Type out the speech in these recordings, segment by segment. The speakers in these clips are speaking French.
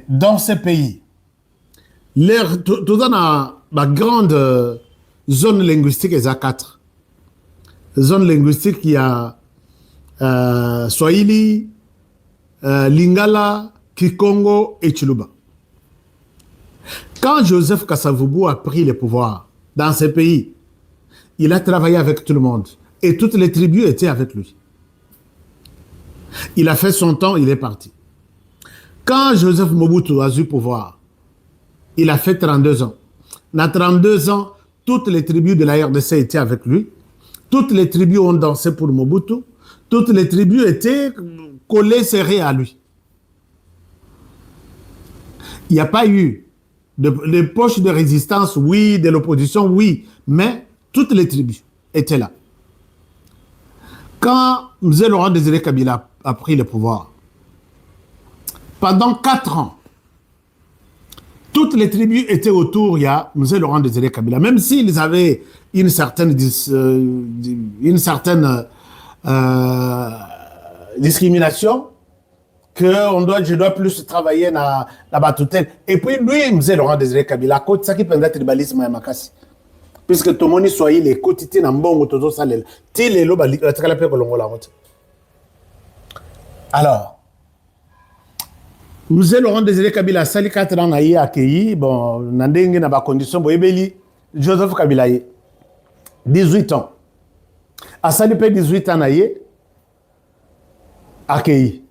dans ce pays, tout dans la grande zone linguistique, il y a 4. Zone linguistique, il y a Swahili, Lingala, Kikongo et Chiluba. Quand Joseph Kasavubu a pris le pouvoir dans ce pays, il a travaillé avec tout le monde et toutes les tribus étaient avec lui. Il a fait son temps, il est parti. Quand Joseph Mobutu a eu pouvoir, il a fait 32 ans. Dans 32 ans, toutes les tribus de la RDC étaient avec lui. Toutes les tribus ont dansé pour Mobutu. Toutes les tribus étaient collées, serrées à lui. Il n'y a pas eu de poches de résistance, oui, de l'opposition, oui, mais toutes les tribus étaient là. Quand M. Laurent Désiré Kabila a pris le pouvoir, pendant 4 ans, toutes les tribus étaient autour, il y a M. Laurent Désiré Kabila, même s'ils avaient une certaine discrimination, que je dois plus travailler dans la batoutelle. Et puis lui, M. Laurent Désiré Kabila, c'est ça qui peut être tribalisme à Makassi. Puisque tout le monde soit les quotidiens en bon autour salel. Alors, M. Laurent Désiré Kabila, sali 4 ans, a accueilli, bon, nandenge na ba condition, boyebeli, Joseph Kabila, 18 ans. A sali pe 18 ans, accueilli.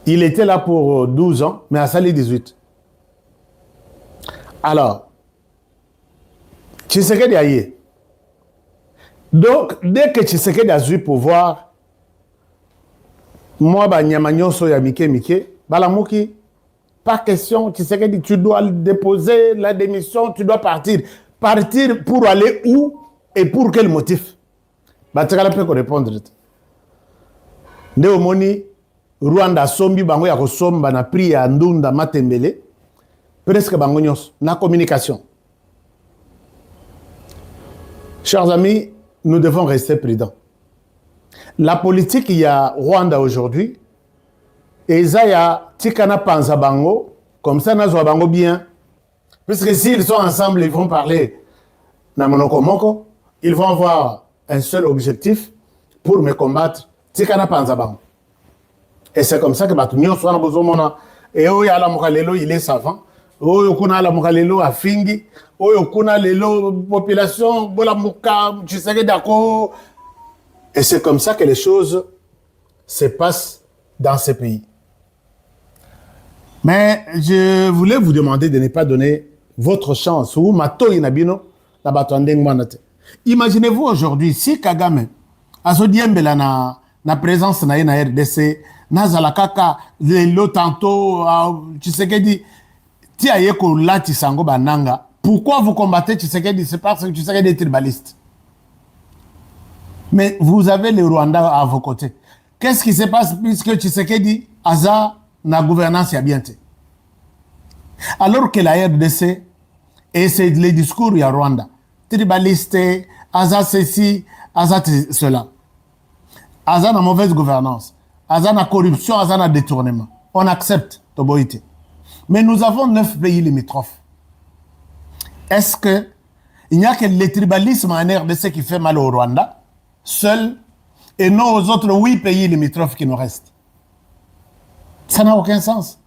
Il était là pour 12 ans, mais a sali 18. Alors, Tshisekedi aye. Donc, dès que Tshisekedi a eu pouvoir, moi, Nyamanyonso ya Mike, Balamuki, pas question, Tshisekedi, tu dois déposer la démission, tu dois partir. Partir pour aller où et pour quel motif? Batakala peut répondre. Néomoni, Rwanda sombi, bango ya kosomba na pri ya ndunda matembele, presque bango nyos, na communication. Chers amis, nous devons rester prudents. La politique, il y a Rwanda aujourd'hui, et il y a Tikana Panza Bango, comme ça, nous avons bien. Puisque s'ils sont ensemble, ils vont parler Namonokomoko, ils vont avoir un seul objectif pour me combattre, Tikana Panza Bango. Et c'est comme ça que Batunio soit dans besoin. Et où il y a la Mokalelo, il est savant. Où il y a la Mokalelo à Fingi. Où il y a la population, Bola Mouka, tu sais d'accord. Et c'est comme ça que les choses se passent dans ces pays. Mais je voulais vous demander de ne pas donner votre chance. Ou Mato Inabino, la Batouandeng Manate. Imaginez-vous aujourd'hui, si Kagame, à ce diembela na présence na RDC, na Zalakaka, le tantôt, Tshisekedi, Tiayeko Lati Sango Bananga, pourquoi vous combattez Tshisekedi? C'est parce que Tshisekedi est tribaliste. Mais vous avez le Rwanda à vos côtés. Qu'est-ce qui se passe puisque Tshisekedi, Aza, na gouvernance ya bien. Alors que la RDC, et c'est les discours ya Rwanda, tribaliste, Aza ceci, Aza cela. Aza na mauvaise gouvernance, Aza na corruption, Aza na détournement. On accepte Toboïté. Mais nous avons 9 pays limitrophes. Est-ce que il n'y a que le tribalisme en RDC qui fait mal au Rwanda, seul, et non aux autres 8 pays limitrophes qui nous restent? Ça n'a aucun sens.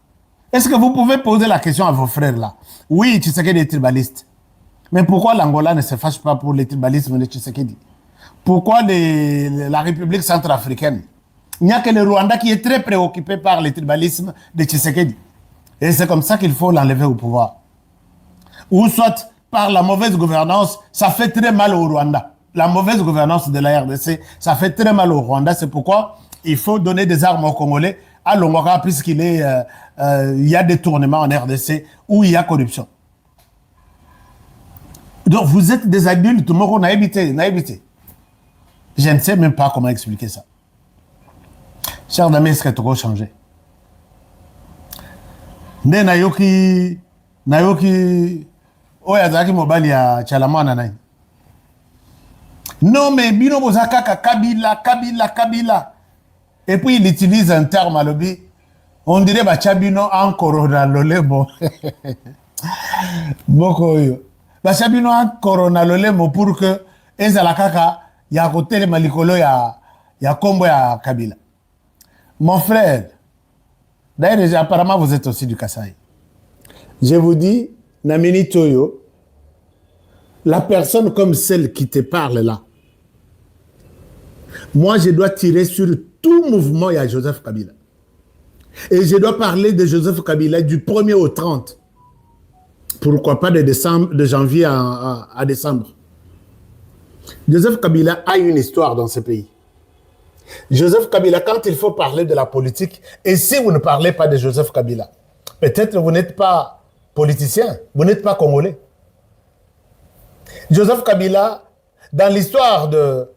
Est-ce que vous pouvez poser la question à vos frères là? Oui, Tshisekedi est tribaliste. Mais pourquoi l'Angola ne se fâche pas pour le tribalisme de Tshisekedi? Pourquoi la République centrafricaine? Il n'y a que le Rwanda qui est très préoccupé par le tribalisme de Tshisekedi. Et c'est comme ça qu'il faut l'enlever au pouvoir. Ou soit par la mauvaise gouvernance, ça fait très mal au Rwanda. La mauvaise gouvernance de la RDC, ça fait très mal au Rwanda. C'est pourquoi il faut donner des armes aux Congolais à Longora, puisqu'il y a des tournements en RDC où il y a corruption. Donc vous êtes des adultes, Moko n'a évité. Je ne sais même pas comment expliquer ça. Chers amis, est-ce que tu as changé? Ne Nayoki, Oyazaki Mobali à Chalamana Naï. Non, mais Bino Bozakaka, Kabila. Et puis il utilise un terme à l'objet. On dirait Bachabino en corona lolemo. Boko yo. Bachabino en corona lolemo pour que ezala kaka ya kotel malikolo ya kombo ya Kabila. Mon frère, d'ailleurs apparemment vous êtes aussi du Kasaï. Je vous dis, Namini Toyo, la personne comme celle qui te parle là, moi je dois tirer sur tout mouvement il y a Joseph Kabila. Et je dois parler de Joseph Kabila du 1er au 30. Pourquoi pas de janvier à décembre. Joseph Kabila a une histoire dans ce pays. Joseph Kabila, quand il faut parler de la politique, et si vous ne parlez pas de Joseph Kabila, peut-être vous n'êtes pas politicien, vous n'êtes pas congolais. Joseph Kabila, dans l'histoire de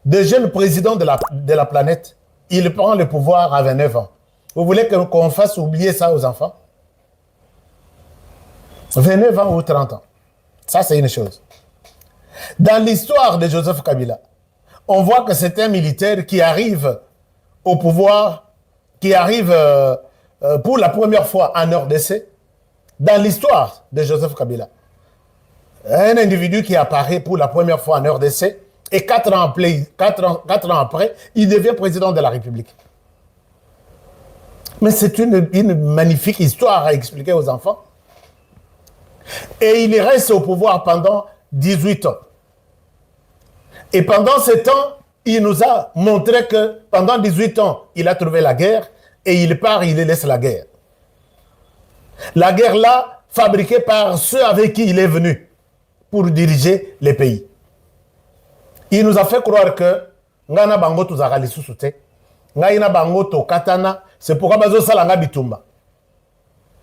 jeunes présidents de la planète, il prend le pouvoir à 29 ans. Vous voulez qu'on fasse oublier ça aux enfants? 29 ans ou 30 ans. Ça, c'est une chose. Dans l'histoire de Joseph Kabila, on voit que c'est un militaire qui arrive au pouvoir, qui arrive pour la première fois en RDC, dans l'histoire de Joseph Kabila. Un individu qui apparaît pour la première fois en RDC, et 4 ans après, il devient président de la République. Mais c'est une magnifique histoire à expliquer aux enfants. Et il reste au pouvoir pendant 18 ans. Et pendant ce temps, il nous a montré que pendant 18 ans, il a trouvé la guerre et il part, il laisse la guerre. La guerre là, fabriquée par ceux avec qui il est venu pour diriger les pays. Il nous a fait croire que ngana bango tuzaka lisusu te, ngaina bango to katana, c'est pourquoi bazo salanga bitumba.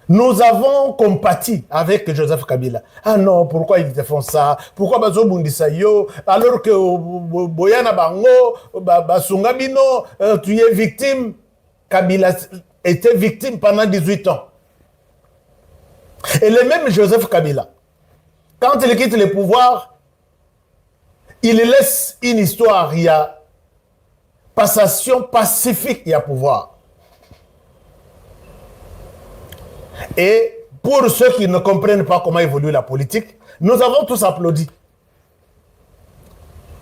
Nous avons compati avec Joseph Kabila. Ah non, pourquoi ils te font ça? Pourquoi bazo bundisa yo? Alors que boyana bango, basungabino, tu es victime. Kabila était victime pendant 18 ans. Et le même Joseph Kabila, quand il quitte le pouvoir, il laisse une histoire, il y a passation pacifique, il y a pouvoir. Et pour ceux qui ne comprennent pas comment évolue la politique, nous avons tous applaudi.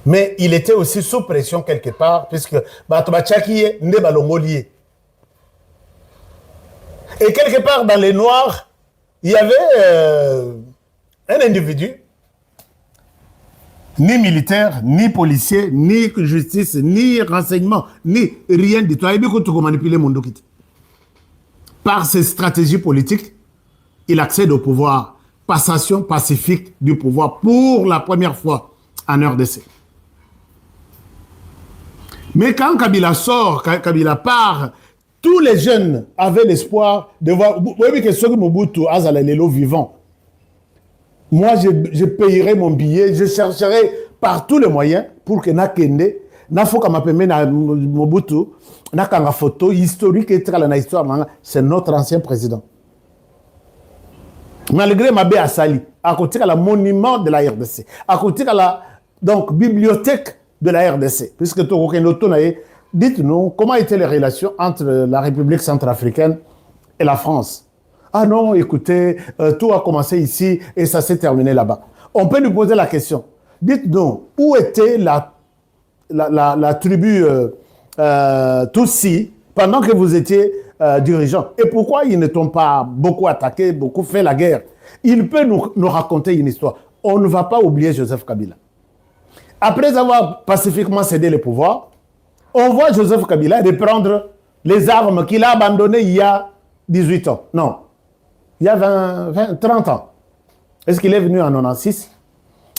Mais il était aussi sous pression quelque part, puisque Batoubachakiye n'est pas l'ongolier. Et quelque part dans les Noirs, il y avait un individu, ni militaire, ni policier, ni justice, ni renseignement, ni rien du tout. Il y a manipuler mon document. Par ses stratégies politiques, il accède au pouvoir. Passation pacifique du pouvoir pour la première fois en RDC. Mais quand Kabila sort, quand Kabila part, tous les jeunes avaient l'espoir de voir. Vous voyez que ceux qui Mobutu Azalelelo vivant. Moi, je payerai mon billet, je chercherai par tous les moyens pour que Nakende, Nafoka Mapeme Mobutu, Nakanga photo historique et la histoire, c'est notre ancien président. Malgré Mabé Assali, à côté de la monument de la RDC, à côté de la bibliothèque de la RDC, puisque dites-nous comment étaient les relations entre la République centrafricaine et la France. Ah non, écoutez, tout a commencé ici et ça s'est terminé là-bas. On peut nous poser la question. Dites-nous, où était la tribu Tutsi pendant que vous étiez dirigeant? Et pourquoi ils ne t'ont pas beaucoup attaqué, beaucoup fait la guerre? Il peut nous raconter une histoire. On ne va pas oublier Joseph Kabila. Après avoir pacifiquement cédé le pouvoir, on voit Joseph Kabila reprendre les armes qu'il a abandonnées il y a 18 ans. Non, il y a 30 ans. Est-ce qu'il est venu en 96?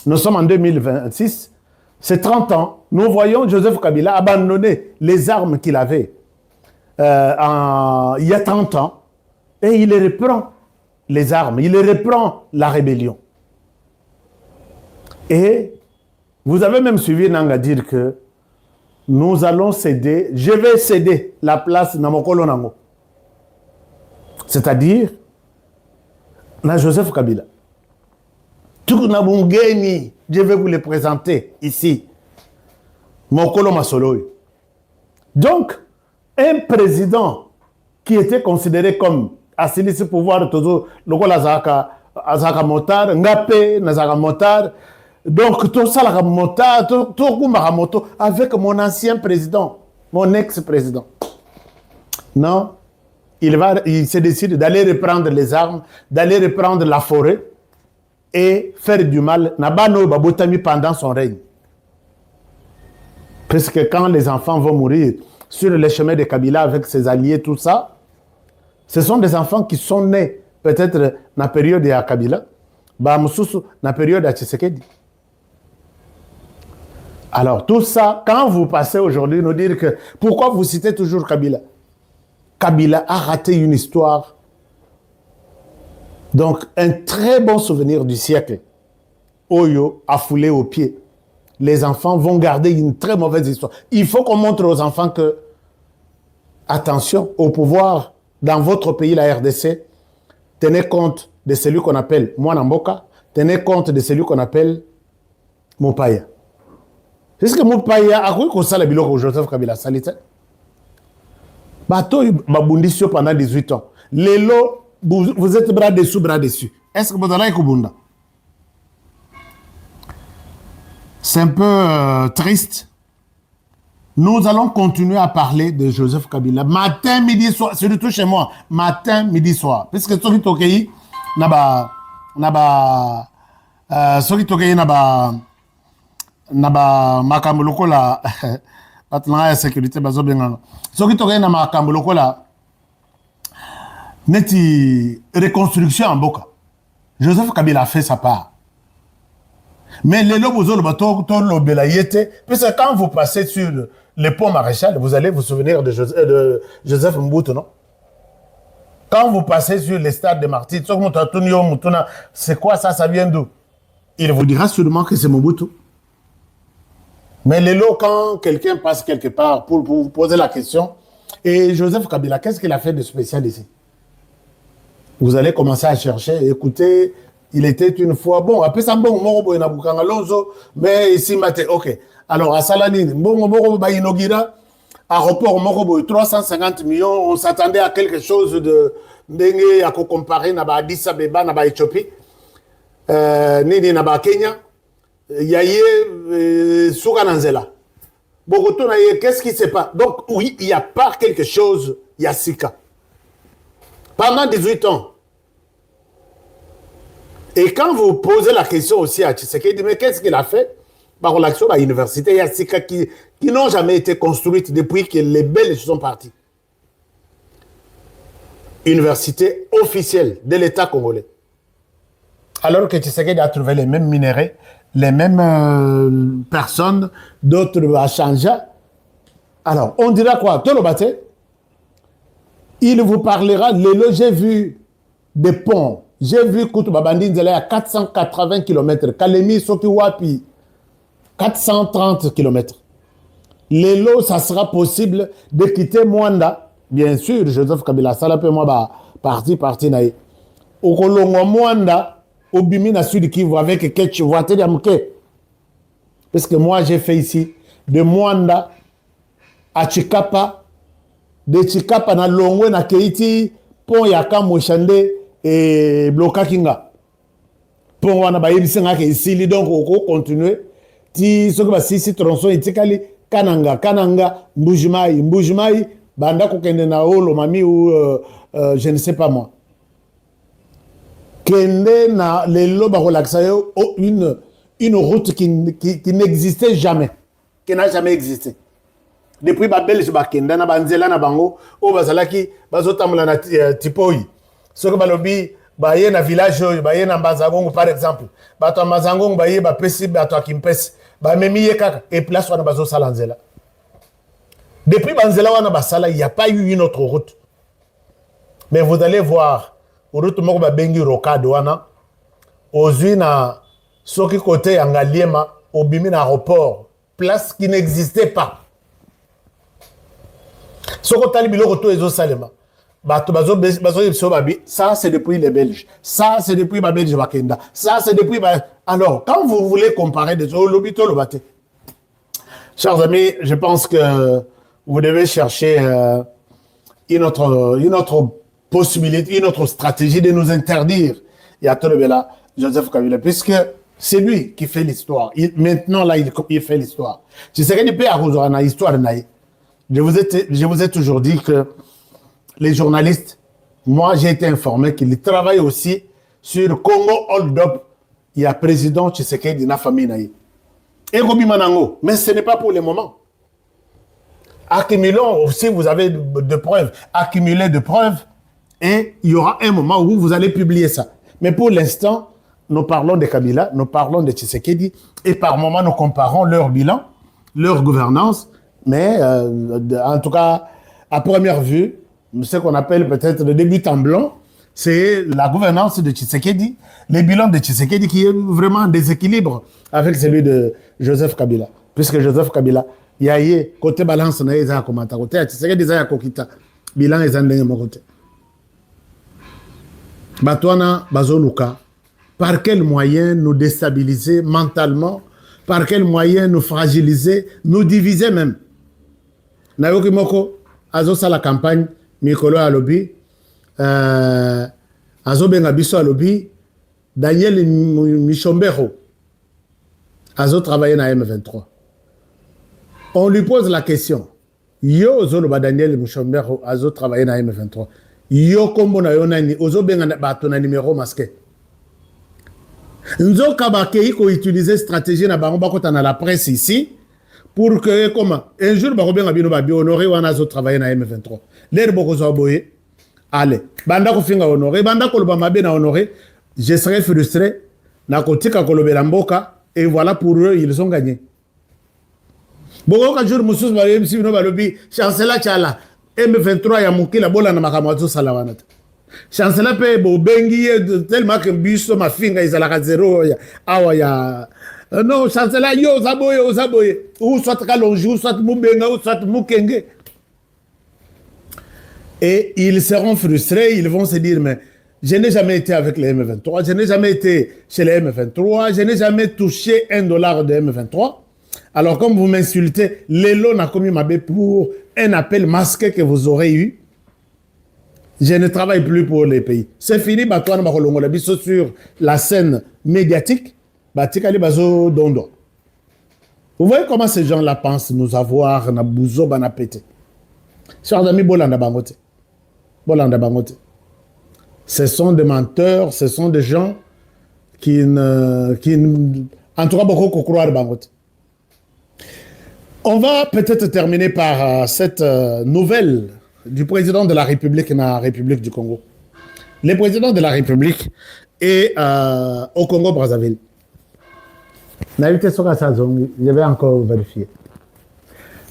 Nous sommes en 2026. C'est 30 ans. Nous voyons Joseph Kabila abandonner les armes qu'il avait il y a 30 ans. Et il reprend les armes. Il reprend la rébellion. Et vous avez même suivi Nanga dire que nous allons céder, je vais céder la place Namokolo Nango. C'est-à-dire, na Joseph Kabila. Tournabungeni, je vais vous le présenter ici. Mokolo Masoloy. Donc, un président qui était considéré comme assis ce pouvoir toujours le azaka motard ngapé nazaka motard donc tout ça la motard tout moto avec mon ancien président mon ex-président non il se décide d'aller reprendre les armes d'aller reprendre la forêt et faire du mal nabano babotami pendant son règne parce que quand les enfants vont mourir sur les chemins de Kabila avec ses alliés tout ça. Ce sont des enfants qui sont nés peut-être dans la période de Kabila, dans la période de Tshisekedi. Alors tout ça, quand vous passez aujourd'hui nous dire que pourquoi vous citez toujours Kabila? Kabila a raté une histoire. Donc un très bon souvenir du siècle. Oyo a foulé aux pieds. Les enfants vont garder une très mauvaise histoire. Il faut qu'on montre aux enfants que, attention, au pouvoir, dans votre pays, la RDC, tenez compte de celui qu'on appelle Mwanamboka, tenez compte de celui qu'on appelle Mopaya. Est-ce que Mopaya a cru qu'on s'allait biloko Joseph Kabila Salite? Bateau babundisio pendant 18 ans. Lelo, vous êtes bras dessus. Est-ce que vous avez Kubunda? C'est un peu triste. Nous allons continuer à parler de Joseph Kabila matin, midi, soir, surtout chez moi, matin, midi, soir. Parce que ceux qui toquent, makambo lokola la sécurité bazo bengano. Ceux qui toquent na makambo lokola neti reconstruction en boka. Joseph Kabila a fait sa part. Mais les lobes le bateau, parce que quand vous passez sur le pont Maréchal, vous allez vous souvenir de Joseph Mobutu, non? Quand vous passez sur les stades de martyrs, c'est quoi ça? Ça vient d'où? Il vous dira sûrement que c'est Mobutu. Mais les lots, quand quelqu'un passe quelque part pour vous poser la question, et Joseph Kabila, qu'est-ce qu'il a fait de spécial ici? Vous allez commencer à chercher, écoutez. Il était une fois bon. Après ça, bon, morobo ina bukanga lonzo, mais ici maté. Ok. Alors à Salanine, bon, morobo ba inaugura aéroport morobo 350 millions. On s'attendait à quelque chose de dengue à comparer na ba Addis Abeba na ba Éthiopie, nini na ba Kenya. Yaye Sougananzela. Bogoto na ye, qu'est-ce qui se passe? Donc oui, il y a pas quelque chose. Yassika. Pendant 18 ans. Et quand vous posez la question aussi à Tshisekedi, mais qu'est-ce qu'il a fait? Par l'action à l'université, il y a ces cas qui n'ont jamais été construites depuis que les Belges sont partis. Université officielle de l'État congolais. Alors que Tshisekedi a trouvé les mêmes minéraux, les mêmes personnes, d'autres à changer. Alors, on dira quoi? Tolobate, il vous parlera, j'ai vu des ponts. J'ai vu Koutouba Nzela à 480 km. Kalemi Sokiwapi, 430 km. Lélo, ça sera possible de quitter Mwanda. Bien sûr, Joseph Kabila, ça peut moi parti naï. Au Kolongo Mwanda, au Bimina Sud Kivu avec quelques voitures d'Amke. Parce que moi, j'ai fait ici de Mwanda à Chikapa, de Chikapa na Longwe na Keiti, Pont Yaka Moshande. Et bloca kinga pour wana ba yebisanga ke isili donc on continue ti soki ba sisi tronçon itikali kananga mbujimai banda ko kende na olo mami ou je ne sais pas moi kende na lelo ba relaxa yo une route qui n'existait jamais, qui n'a jamais existé depuis ba belge ba kenda na banzela na bango o bazalaki bazotamula na tipoi. Ce que balobi baye na village baye na Mbazangongo par exemple bato Mbazangongo baye ba pesi bato akimpesi ba memiye kaka et place wana bazo salanzela depuis banzela wana basala il y a pas eu une autre route mais vous allez voir route moko ba bengi rocade wana ozui na soki côté ya Ngaliema obimi na aéroport place qui n'existait pas soko tali biloko to ezo salema. Ça, c'est depuis les Belges. Ça, c'est depuis les Belges. Ça, c'est depuis... Alors, quand vous voulez comparer des autres, chers amis, je pense que vous devez chercher une autre possibilité, une autre stratégie de nous interdire. Il y a là, Joseph Kabila, puisque c'est lui qui fait l'histoire. Maintenant, là, il fait l'histoire. Tu sais qu'il peut avoir une histoire. Je vous ai toujours dit que les journalistes, moi, j'ai été informé qu'ils travaillent aussi sur Congo Hold Up. Il y a président Tshisekedi dans la famille. Et Robi Manango. Mais ce n'est pas pour le moment. Accumulons, si vous avez de preuves, accumulez de preuves, et il y aura un moment où vous allez publier ça. Mais pour l'instant, nous parlons de Kabila, nous parlons de Tshisekedi, et par moment, nous comparons leur bilan, leur gouvernance, mais en tout cas, à première vue, ce qu'on appelle peut-être le début en blanc, c'est la gouvernance de Tshisekedi, le bilan de Tshisekedi qui est vraiment en déséquilibre avec celui de Joseph Kabila. Puisque Joseph Kabila, il y a côté balance, il y a commentaire, côté Tshisekedi, il y a kokita, bilan est en mon côté. Batouana Bazoluka, par quel moyen nous déstabiliser mentalement, par quel moyen nous fragiliser, nous diviser même. Nayoki Moko, Azo la campagne, Mikolo Alobi, Azo Bengabiso Alobi, Daniel Michombero, Azo travaillé dans M23. On lui pose la question, Yo Zoloba Daniel Michombero, Azo travaillé dans M23. Yo kombo na yo nani ozo benga bato na numéro masqué. Nzo kabake ko utiliser stratégie na bango bakota na la presse ici pour que comment un jour ba benga bino ba bi honorer wana zo travailler na M23. L'air boko zo boye. Allez, banda ko finga honorer, banda ko loba mabe na honorer, je serais frustré na kotika ko lobela mboka et voilà pour eux ils ont gagné. Boko ka jour musus ba MC bino ba lobi chancela chala M23 ya mukila bola na makamato salawana. Chancela pe bo bengi tellement que biso mafinga izalaka zéro ya awa ya non chancela yo zaboye ou soit kalonji ou soit mubenga ou soit mukenge. Et ils seront frustrés, ils vont se dire mais je n'ai jamais été avec les M23, je n'ai jamais été chez les M23, je n'ai jamais touché $1 de M23. Alors, comme vous m'insultez, Lélo n'a commis ma baie pour un appel masqué que vous aurez eu. Je ne travaille plus pour les pays. C'est fini, sur la scène médiatique. Vous voyez comment ces gens-là pensent nous avoir, na bouzo, na pété. Chers amis, Bolanda Bangote. Bolanda Bangote. Ce sont des menteurs, ce sont des gens qui en tout cas, beaucoup croire Bangote. On va peut-être terminer par cette nouvelle du président de la République dans la République du Congo. Le président de la République est au Congo-Brazzaville. Je vais encore vérifier.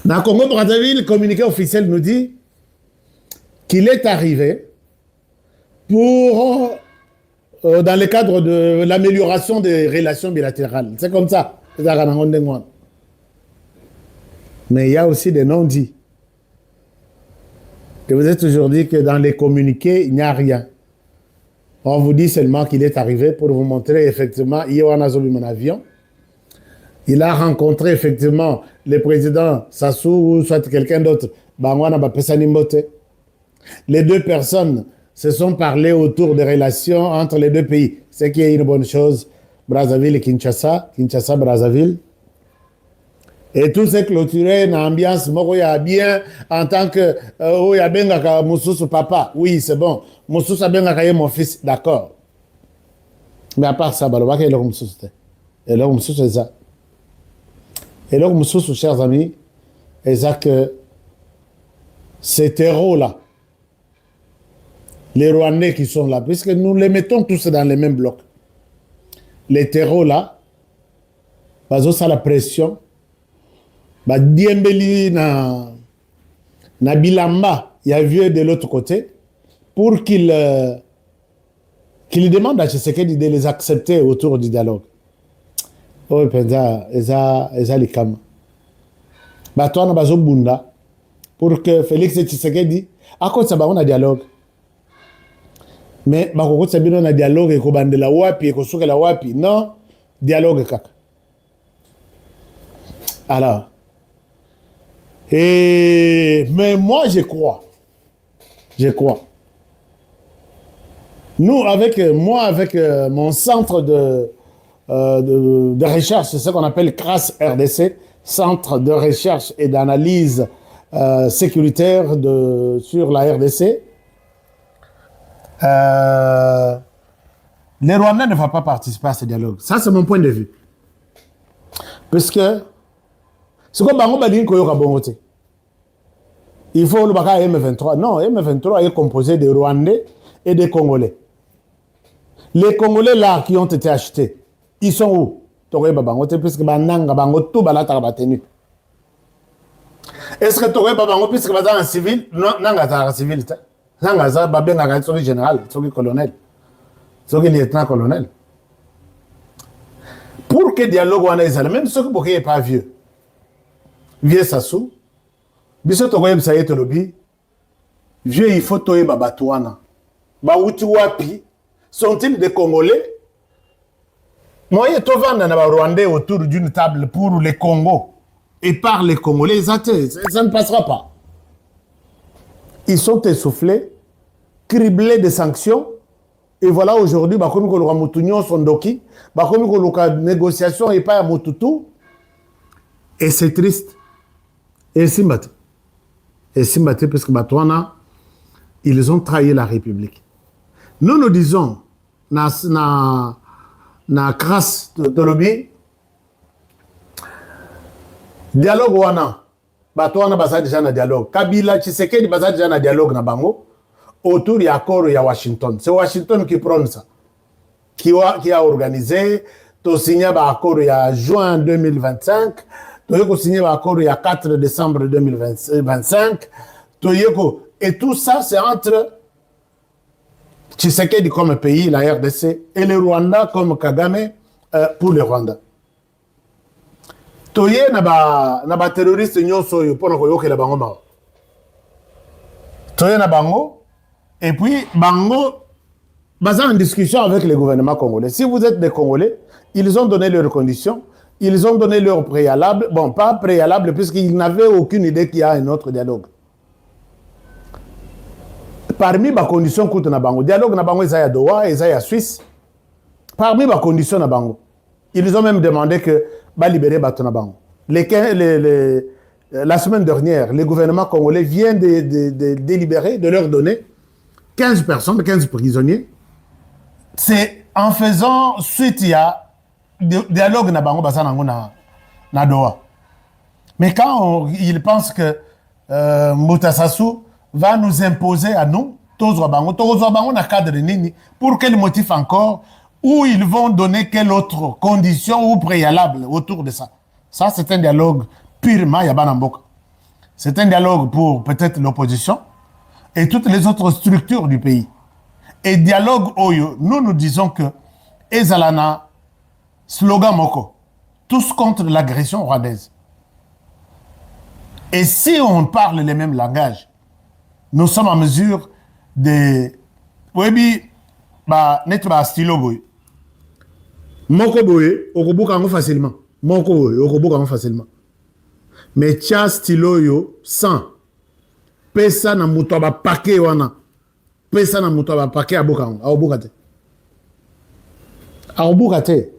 Dans le Congo-Brazzaville, le communiqué officiel nous dit qu'il est arrivé pour, dans le cadre de l'amélioration des relations bilatérales. C'est comme ça. Mais il y a aussi des non-dits. Je vous ai toujours dit que dans les communiqués, il n'y a rien. On vous dit seulement qu'il est arrivé pour vous montrer effectivement, il y a un avion. Il a rencontré effectivement le président Sassou ou soit quelqu'un d'autre. Les deux personnes se sont parlé autour des relations entre les deux pays. Ce qui est une bonne chose. Brazzaville et Kinshasa, Brazzaville. Et tout s'est clôturé dans l'ambiance, bien en tant que Oya Bengaka Moussous papa. Oui, c'est bon. Moussous Bengaka mon fils, d'accord. Mais à part ça, Balobaka et leur Moussous. Et leur Moussous, c'est ça. Et leur Moussous, chers amis, c'est ça que ces terreaux-là, les Rwandais qui sont là, puisque nous les mettons tous dans les mêmes blocs. Les terreaux-là, ça la pression. Diembeli na Bilamba, il y a vieux de l'autre côté, pour qu'il demande à Tshisekedi de les accepter autour du dialogue. Oh, penza, eza likama. Toi, on a bunda pour que Félix Tshisekedi, à cause de ça, on a dialogue. Mais, on a dialogue et qu'on bande la wapi et qu'on souke la wapi. Non, dialogue kaka. Alors, mais moi je crois je crois. Nous, avec mon centre de recherche, c'est ce qu'on appelle CRAS RDC, Centre de recherche et d'analyse sécuritaire sur la RDC. Les Rwandais ne vont pas participer à ce dialogue. Ça, c'est mon point de vue. Parce que, ce qu'on va dire, il faut le bagage M23. Non, M23 est composé de Rwandais et des Congolais. Les Congolais là qui ont été achetés, ils sont où? Puisque est-ce que Toré Babango, puisque en civil, non, en civil, Nangaza, Babenga, c'est général, c'est colonel, c'est lieutenant-colonel. Pour que le dialogue soit même ceux qui n'est pas vieux, vieux Sassou, biso Toré Msaye Tolobi, vieux il faut Toye Babatouana, Baouti Wapi, sont-ils des Congolais? Moi, je suis Rwandais autour d'une table pour les Congos et par les Congolais, ça ne passera pas. Ils sont essoufflés, criblés de sanctions. Et voilà aujourd'hui, comme nous avons Sondoki, comme nous avons négociation et pas à Motutu. Et c'est triste. Et Simbati. Et Simbati, parce que Batouana, ils ont trahi la République. Nous disons, na crasse de lobby, dialogue wana, Batouana basa déjà na dialogue. Kabila, Tshisekedi basa déjà na dialogue na bango, autour de l'accord de Washington. C'est Washington qui prend ça, qui a organisé, to signé l'accord en juin 2025, to signé l'accord le 4 décembre 2025, et tout ça c'est entre Tshisekedi comme pays, la RDC, et le Rwanda comme Kagame pour le Rwanda. Toye na ba terroriste nyonso yo pona koyoke la bango ma. Toye na bango et puis bango basé en discussion avec le gouvernement congolais. Si vous êtes des Congolais, ils ont donné leurs conditions, ils ont donné leurs préalables, bon pas préalables puisqu'ils n'avaient aucune idée qu'il y a un autre dialogue. Parmi les conditions que na bango, dialogue na bango Isaiah Doha, Isaiah Suisse. Parmi les conditions na bango, ils ont même demandé que ba libérer bato na bango. La semaine dernière, le gouvernement congolais vient de délibérer, de leur donner 15 personnes, 15 prisonniers. C'est en faisant suite il y a dialogue na bango basa nango na Doha. Mais quand ils pensent que Moutasassou va nous imposer à nous, Tozo Bango na cadre nini, pour quel motif encore, ou ils vont donner quelle autre condition ou préalable autour de ça. Ça, c'est un dialogue purement Yabanamboka. C'est un dialogue pour peut-être l'opposition et toutes les autres structures du pays. Et dialogue Oyo, nous disons que Ezalana, slogan Moko, tous contre l'agression rwandaise. Et si on parle les mêmes langages, nous sommes en mesure de... Oui, net stylo boy. Moko boy, okobuka ngo facilement. Moko boy, okobuka ngo facilement. Mais tia stylo yo sans pesa na muto ba paquet wana. Pesa na muto ba paquet aboka ngo, aboka te. Aboka te.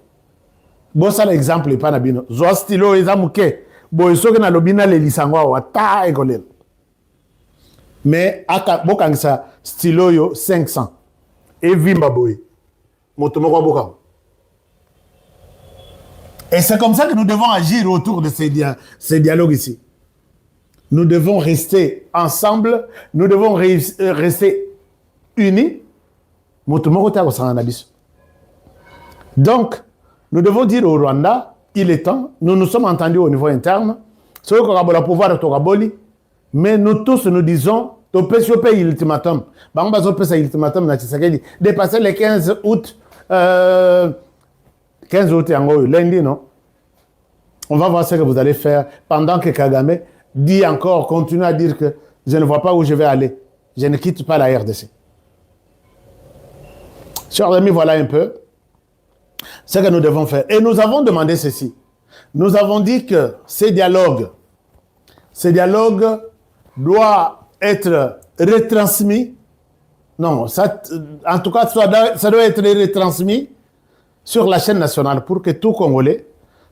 Bon ça l'exemple pas na bino. Zo stylo ezamuke. Boy soki na lobina le lisangwa wa ta ekolel. Mais bokangisa stylo yo 500 et vimba boy motomoko boka. Et c'est comme ça que nous devons agir autour de ces dialogues ici. Nous devons rester ensemble, nous devons rester unis. Motomoko ta kosanga na biso. Donc nous devons dire au Rwanda, il est temps, nous nous sommes entendus au niveau interne, ce qu'on a le pouvoir de Togaboli. Mais nous tous, nous disons, tu peux payer l'ultimatum. Dépasser le 15 août, 15 août, lundi, non? On va voir ce que vous allez faire pendant que Kagame dit encore, continue à dire que je ne vois pas où je vais aller. Je ne quitte pas la RDC. Chers amis, voilà un peu ce que nous devons faire. Et nous avons demandé ceci. Nous avons dit que ces dialogues doit être retransmis. Non, ça, en tout cas, ça doit être retransmis sur la chaîne nationale pour que tout Congolais,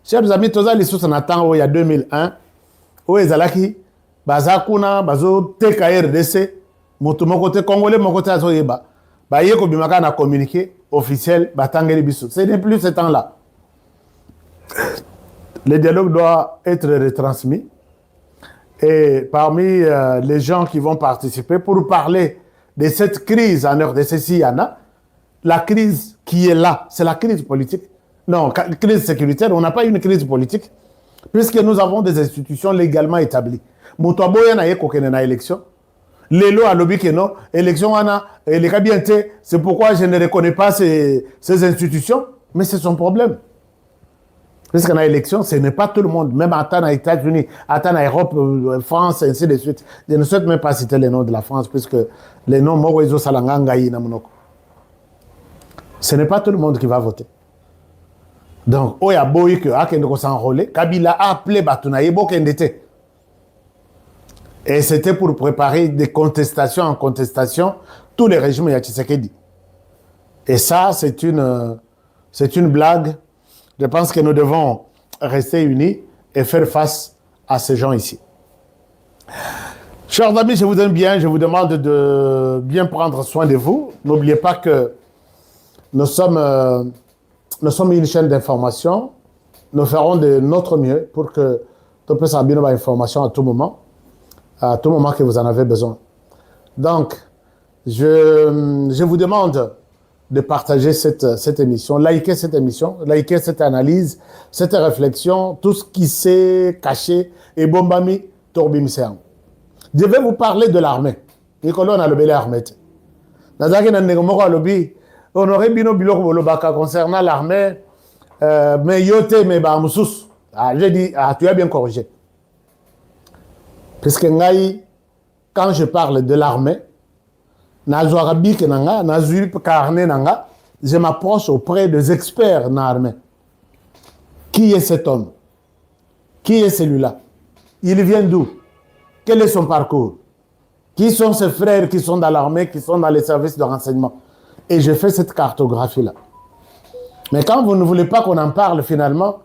chers amis, tous les sous en attend, il y a 2001, où ils allaient, bazakuna, bazo, TKRDC, mon côté Congolais, mon côté Azoyeba, Bayeko Bimaka a communiqué officiel, Batangeli Bissou. Ce n'est plus ce temps-là. Le dialogue doit être retransmis. Et parmi les gens qui vont participer pour parler de cette crise en RDC, s'il y en a, la crise qui est là, c'est la crise politique. Non, crise sécuritaire, on n'a pas une crise politique, puisque nous avons des institutions légalement établies. Moutouaboya n'a eu élection. Lélo a lobby que non, élection les cabinetés, c'est pourquoi je ne reconnais pas ces institutions, mais c'est son problème. Parce qu'en élection, ce n'est pas tout le monde, même à les États-Unis, à l'Europe, France, ainsi de suite. Je ne souhaite même pas citer les noms de la France, puisque les noms Moroizo Salangangaï Namunoko. Ce n'est pas tout le monde qui va voter. Donc, Oya Boy que Akendoko s'enrôler, Kabila a appelé Batunaye Bokendete. Et c'était pour préparer des contestations en contestation, tous les régimes Yachisekedi. Et ça, c'est une blague. Je pense que nous devons rester unis et faire face à ces gens ici. Chers amis, je vous aime bien. Je vous demande de bien prendre soin de vous. N'oubliez pas que nous sommes une chaîne d'information. Nous ferons de notre mieux pour que tu puisses avoir une information à tout moment que vous en avez besoin. Donc, je vous demande de partager cette émission, liker cette émission, liker cette analyse, cette réflexion, tout ce qui s'est caché et bombami torbimiseang. Je vais vous parler de l'armée. Nicolas a le l'armée. On aurait bino biloko bolobaka concernant l'armée, mais yote me ba musus. J'ai dit, tu as bien corrigé. Parce que quand je parle de l'armée, je m'approche auprès des experts dans l'armée. Qui est cet homme? Qui est celui-là? Il vient d'où? Quel est son parcours? Qui sont ses frères qui sont dans l'armée, qui sont dans les services de renseignement? Et je fais cette cartographie-là. Mais quand vous ne voulez pas qu'on en parle finalement,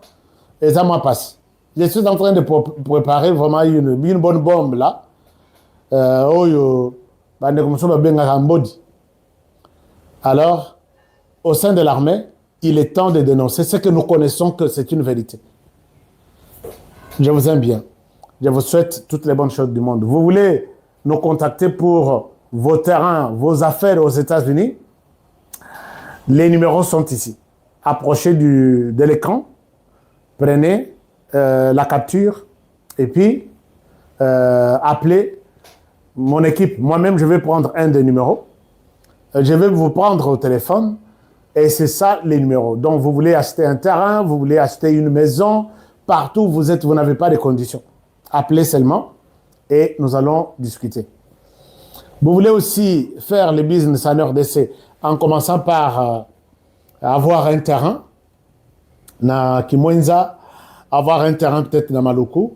et ça m'en passe. Je suis en train de préparer vraiment une bonne bombe là. Alors, au sein de l'armée, il est temps de dénoncer ce que nous connaissons que c'est une vérité. Je vous aime bien. Je vous souhaite toutes les bonnes choses du monde. Vous voulez nous contacter pour vos terrains, vos affaires aux États-Unis? Les numéros sont ici. Approchez de l'écran, prenez la capture et puis appelez mon équipe. Moi-même, je vais prendre un des numéros. Je vais vous prendre au téléphone et c'est ça les numéros. Donc, vous voulez acheter un terrain, vous voulez acheter une maison, partout où vous êtes, vous n'avez pas de conditions. Appelez seulement et nous allons discuter. Vous voulez aussi faire le business en RDC en commençant par avoir un terrain, na Kimwenza, avoir un terrain peut-être dans Maluku.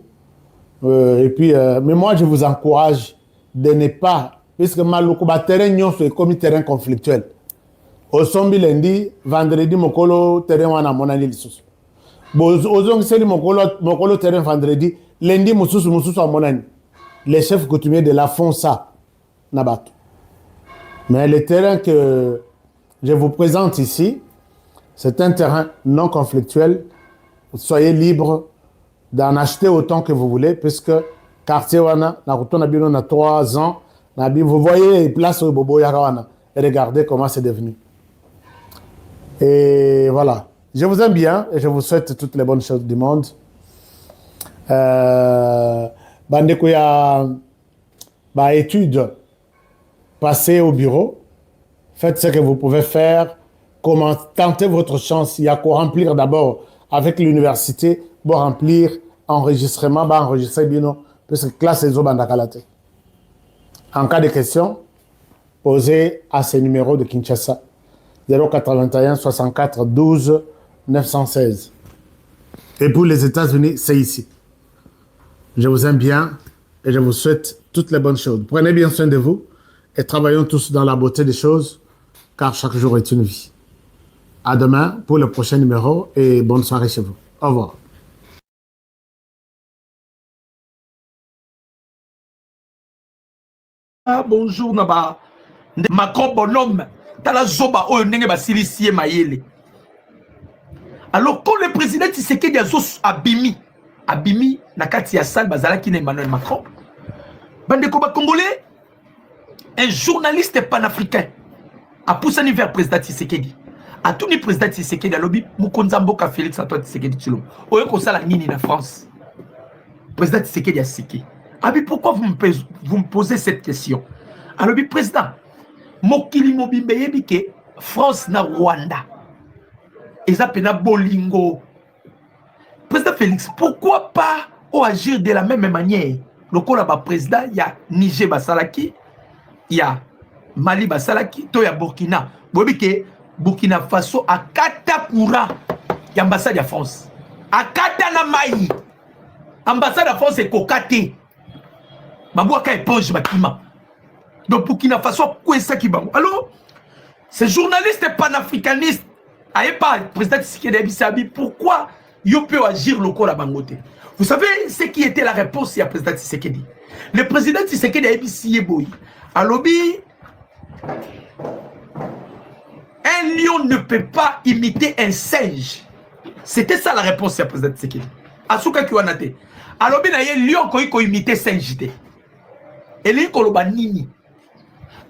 Et puis, mais moi, je vous encourage de ne pas, puisque Maluku, terrain, c'est comme un terrain conflictuel. Au sombi lundi, vendredi, mokolo, terrain, wana monani lisusu. Ozong seli mokolo, terrain, vendredi, lundi, mususu, à monani. Les chefs coutumiers de la font ça, nabato. Mais le terrain que je vous présente ici, c'est un terrain non conflictuel. Soyez libre d'en acheter autant que vous voulez, puisque quartier wana, na 3 ans, vous voyez les places au Bobo Yarawana. Et regardez comment c'est devenu. Et voilà. Je vous aime bien et je vous souhaite toutes les bonnes choses du monde. Bandeko ya étude, passez au bureau, faites ce que vous pouvez faire, comment tenter votre chance. Il y a qu'à remplir d'abord avec l'université, pour remplir enregistrement, enregistrer bien, puisque classe les bandakalate. En cas de question, posez à ces numéros de Kinshasa 081 64 12 916. Et pour les États-Unis, c'est ici. Je vous aime bien et je vous souhaite toutes les bonnes choses. Prenez bien soin de vous. et travaillons tous dans la beauté des choses, car chaque jour est une vie. À demain pour le prochain numéro et bonne soirée chez vous. Au revoir. Ah, bonjour Naba. Macron bonhomme. Tala zoba oyo ndenge basilisie mayele. Alors quand le président Tshisekedi abimi na kati ya salle bazalaki na Emmanuel Macron. Bandeko ba congolais, un journaliste panafricain a poussé vers le président Tshisekedi. A tout ni président Tshisekedi alobi Mukonza Mboka Félix Antoine Tshisekedi Tshilombo. Oyo ko sala nini na France. Président Tshisekedi a siki. Abi pourquoi vous me posez cette question? Alobi président Mokili Mobimbe yebike France na Rwanda. Eza pena bolingo. Président Félix, pourquoi pas agir de la même manière? Le col président, il y a Niger Basalaki, il y a Mali Basalaki, il y a Burkina. Vous voyez que Burkina Faso a kata courant, il y a l'ambassade de France. A kata na maï. Ambassade de France est kokate. Babouaka éponge bakima. Donc Burkina Faso, quoi est-ce qui va? Alors, ces journalistes panafricanistes, aïe pas, président Tshisekedi Sabi, pourquoi il peut agir le corps à Bangote? Vous savez ce qui était la réponse à président Tshisekedi? Le président Tshisekedi a dit boy. Alobi, un lion ne peut pas imiter un singe. C'était ça la réponse à président Tshisekedi. Asuka Kiwanate. Alobi na ye lion ko imiter singe. Et li koloba nini.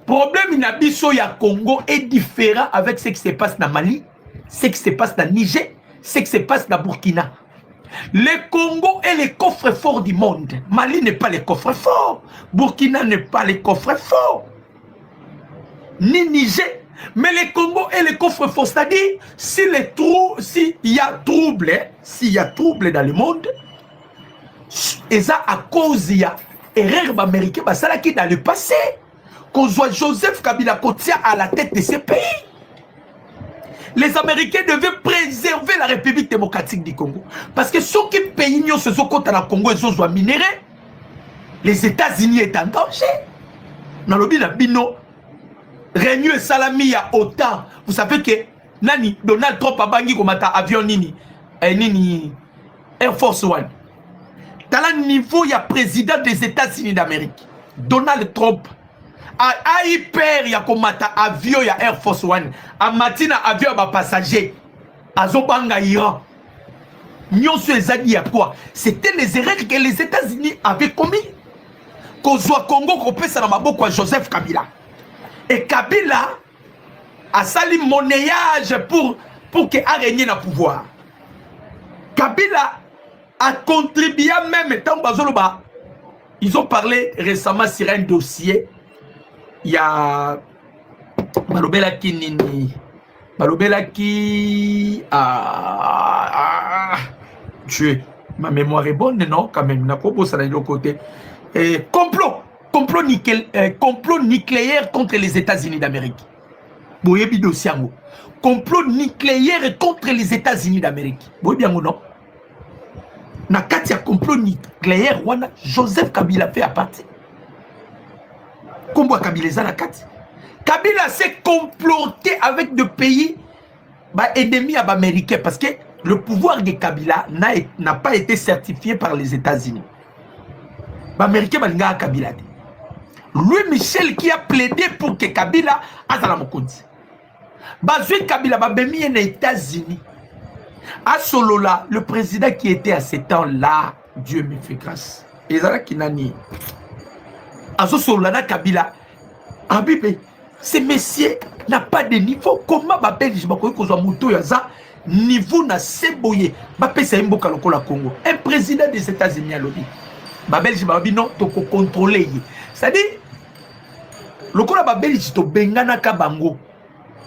Problème na biso ya Congo est différent avec ce qui se passe dans Mali, ce qui se passe dans Niger, ce qui se passe dans Burkina. Le Congo est le coffre-fort du monde. Mali n'est pas le coffre-fort. Burkina n'est pas le coffre-fort. Ni Niger. Mais le Congo est le coffre-fort. C'est-à-dire, s'il y a trouble dans le monde, et ça à cause de l'erreur américaine, ça qui dans le passé, qu'on soit Joseph Kabila Kotia à la tête de ces pays. Les Américains devaient préserver la République démocratique du Congo. Parce que ceux qui pays se sont contre le Congo, ils sont minérés. Les États-Unis sont en danger. Dans le bino, Réunion et Salami a autant. Vous savez que Nani, Donald Trump a bangi comme un avion Nini, Air Force One. Dans le niveau, il y a président des États-Unis d'Amérique. Donald Trump. A hyper ya komata avion ya Air Force One. A matina avion ba passager. Azobanga Iran. Nyonso ezali ya quoi? C'était les erreurs que les États-Unis avaient commis. Kozwa Congo kopesa na maboko ya Joseph Kabila. Et Kabila a sali monnayage pour que a régné na pouvoir. Kabila a contribué même tant bazoloba. Ils ont parlé récemment sur un dossier. Il y a Balobela qui nini. Balobela qui Dieu, ma mémoire est bonne, non? Quand même, n'a pas ça de l'autre côté. Complot nucléaire contre les États-Unis d'Amérique. Boyebi dossiango. Complot nucléaire contre les États-Unis d'Amérique. Boyebi bien ou non? Na katia complot nucléaire, wana Joseph Kabila fait à partir. Combo Kabila na kati. Kabila s'est comploté avec des pays ennemis à Américains parce que le pouvoir de Kabila n'a pas été certifié par les États-Unis. Américains balinga Kabila. Lui Michel qui a plaidé pour que Kabila azala mokonzi. Bazui Kabila babemi aux États-Unis. À Solola, le président qui était à ce temps-là, Dieu me fait grâce. Ezala Kinani. Azo Solola Kabila. Abibé, ce messieurs n'a pas de niveau. Comment ba Belge bakoy kozwa moto yaza niveau na seboye. Ba pesa imboka lokola Congo. Un président des États-Unis a lobby. Ba Belge ba bi non to ko contrôler. C'est-à-dire lokola ba Belge to bengana ka bango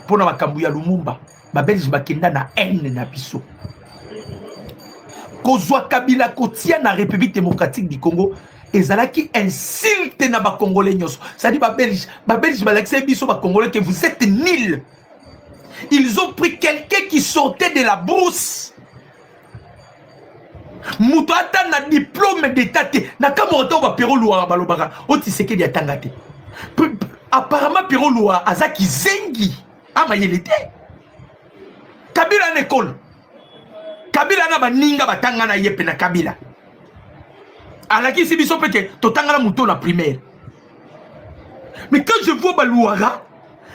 pona makambu ya Lumumba. Ba Belge bakenda na haine na biso. Kozwa Kabila kotia na République démocratique du Congo. Ezalaki insulte na ba Congolais nyos. C'est-à-dire ba Belge balakse biso ba Congolais que vous êtes nuls. Ils ont pris quelqu'un qui sortait de la brousse. Moutata na diplôme d'état te. Na kamoto ba pero luwa balobaka. O Tshisekedi atanga te. apparemment Pierrot Loa azaki zengi ama yelete Kabila en école Kabila na baninga batanga na yepe na Kabila alaki si biso peke totanga na muto na primaire. Mais quand je vois Balouara,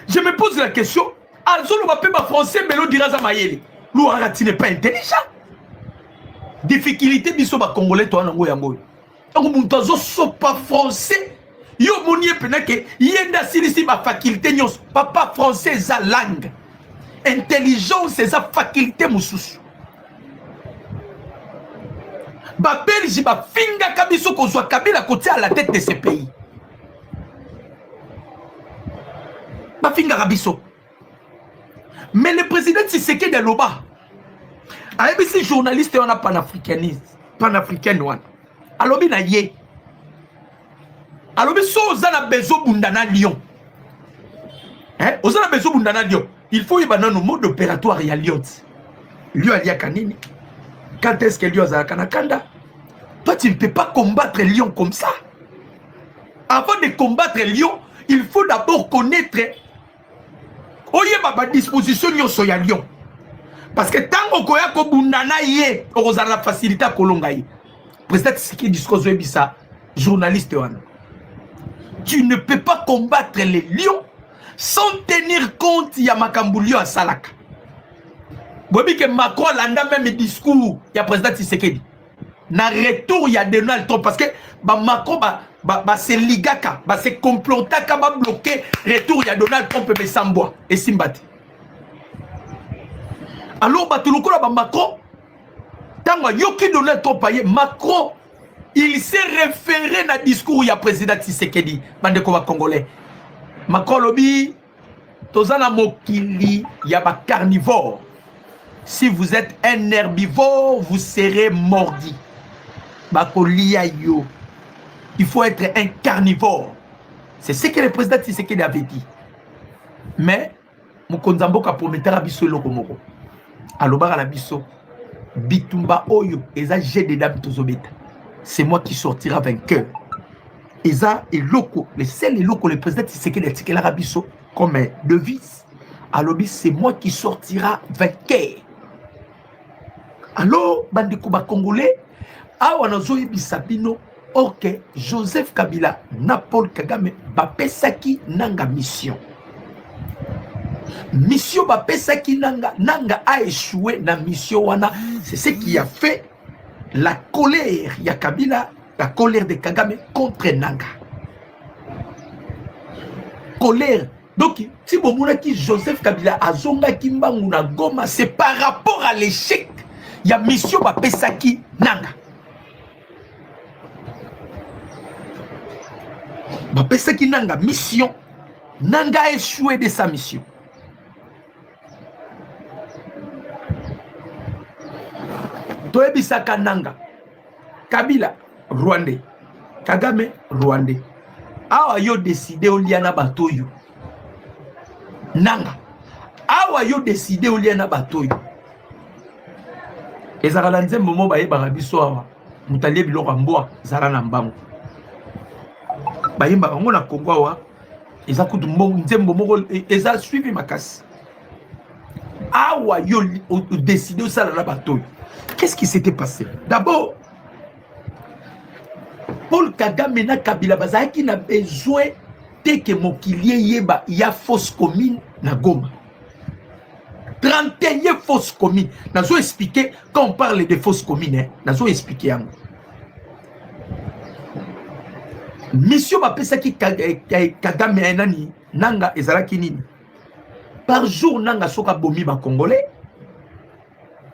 je me pose la question, Azolo va pas français mais l'on dira ça mayele. Louara tu n'es pas intelligent. Difficulté biso ba congolais toi nango yango. Ngo muntu azo so pas français. Yo monie penake yenda silisi ba faculté nyos papa français za langue. Intelligence za faculté mususu. Ba Belgique ba finga kabiso kozwa Kabila côté à la tête de ce pays. Ba finga kabiso. Mais le président Tshisekedi de Loba ABC journaliste on a panafricaine one. Alobi na ye. Alobi so ozana bezo bundana Lyon. Hein? Ozana bezo bundana Lyon. Il faut y avoir un mode opératoire à Lyon. Lyon a kanini. Quand est-ce que Lyon a kanakanda? Toi tu ne peux pas combattre Lyon comme ça. Avant de combattre Lyon, il faut d'abord connaître ma disposition à Lyon. Parce que tant qu'on a kobundana ye, on a la facilité à kolonga ye. Président Tshisekedi discours ça, journaliste wana. Tu ne peux pas combattre les lions sans tenir compte ya makambu Lyon à Salaka. Bobi que Macron landa même discours ya président Tshisekedi. Na retour ya Donald Trump parce que Macron c'est ligaka, c'est complotaka ba bloquer retour ya Donald Trump et Samboa et Simbati. Alors batulukola ba Macron tanga yoki Donald Trump aye Macron il s'est référé na discours ya président Tshisekedi bande ko ba congolais. Macron lobi tozana mokili ya ba carnivore. Si vous êtes un herbivore, vous serez mordi. Bakolia yo. Il faut être un carnivore. C'est ce que le président Tshisekedi avait dit. Mais Mokonzambo ka promettra biso loko moko. Alobara la biso bitumba oyo eza jet de dame tozobeta. C'est moi qui sortira vainqueur. Eza et loko, le seul et loko le président Tshisekedi a tiré la biso comme devise. Alobi c'est moi qui sortira vainqueur. Alors bandeko ba congolais awa nazoyi bisabino ok Joseph Kabila na Paul Kagame bapesaki nanga mission bapesaki nanga a échoué na mission wana. C'est ce qui a fait la colère ya Kabila, la colère de Kagame contre nanga colère. Donc si bomuna ki Joseph Kabila azonga kimbangu na Goma, c'est par rapport à l'échec ya mission bapesaki nanga. Bapesaki nanga mission, nanga a échoué de sa mission. Toebisaka nanga. Kabila Rwandais, Kagame Rwandais. Awa yo décidé oliana batoyo. Nanga. Awa yo décidé oliana batoyo. Ezala nzembo mo baye barabiso awa. Mutalie biloko mboa zara na mbango. Bayemba bango na Kongo awa. Eza kutu nzembo moko eza suivi makasi. Awa yo décidé au sala na batoyo. Qu'est-ce qui s'était passé? D'abord, Paul Kagame na Kabila bazaki na besoin dès que mokilier yeba ya fausse commune na Goma. 31 fausses communes. Nazo expliqué quand on parle de fausses communes, nazo expliqué yango. Mission bapesaki Kagame nani nanga ezalaki nini? Par jour nanga soka bomi ba congolais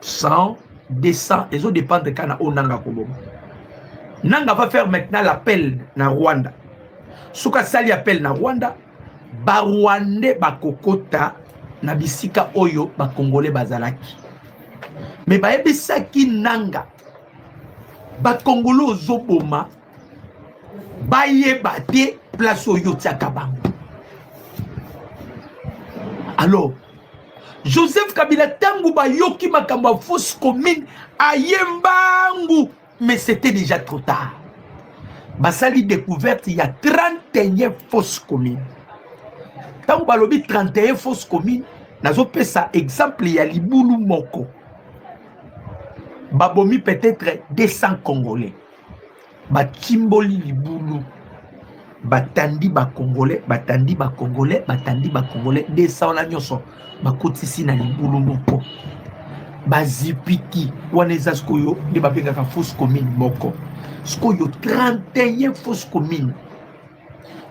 100 200 et ça dépend de kana o nanga koboma. Nanga va faire maintenant l'appel na Rwanda. Soka sali appel na Rwanda, ba Rwandais ba kokota na bisika oyo ba congolais bazalaki. Mais ba ebisaki nanga ba congolais ozoboma ba yeba te place oyo tiaka bango. Alors Joseph Kabila tangu ba yoki makamba fausse commune ayembangu, mais c'était déjà trop tard. Basali découverte il y a 31 fausses communes. Tant que balobi 31 fausses communes, nazo pesa exemple ya libulu moko. Babomi peut-être 200 Congolais. Bakimboli libulu. Batandi ba Congolais, batandi ba Congolais, batandi ba Congolais. 200 la nyoso. Bakotisi na libulu moko. Bazipiki. Waneza skoyo, de babenga ka fausse commune moko. Skoyo 31 fausses communes.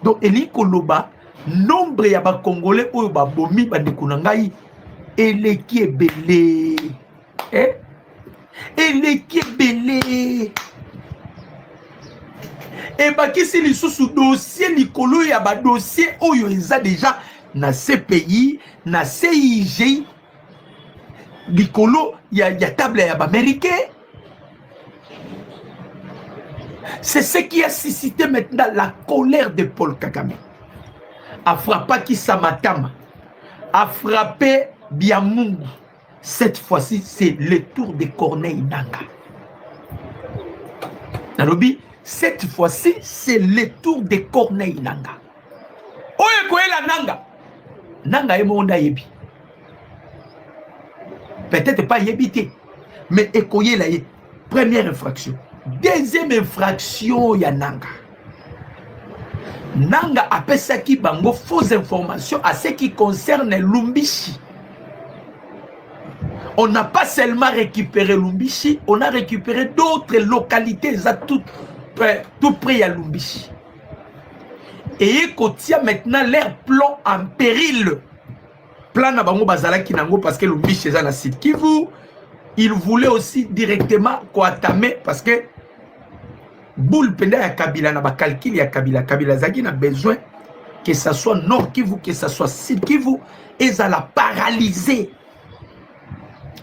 Donc Eli Koloba, nombre ya ba Congolais oyo babomi bandeko na ngai eleki ebele. Eleki ebele. Et bah qui c'est les sous dossier likolo ya ba dossier oyo eza déjà na CPI na CIG likolo ya table ya ba américain. C'est ce qui a suscité maintenant la colère de Paul Kagame. A frappé Kisamatama, a frappé Biamungu. Cette fois-ci, c'est le tour de Corneille Nanga. Nalobi, cette fois-ci, c'est le tour de Corneille Nanga. Oye Koela Nanga. Nanga est mon yebi. Peut-être pas yébité, mais Ekoye la ye. Première infraction. Deuxième infraction, ya Nanga. Nanga appelle ça qui bango fausses informations à ce qui concerne Lumbishi. On n'a pas seulement récupéré Lumbishi, on a récupéré d'autres localités à tout près à Lumbishi. Et Kotia maintenant leur plan en péril. Plan na bango bazala kinango parce que Lumbishi est dans la site Kivu. Il voulait aussi directement Koatame parce que boule penda ya Kabila na ba calcul ya Kabila zaki na besoin que ça soit Nord Kivu, que ça soit Sud Kivu, et ça l'a paralysé.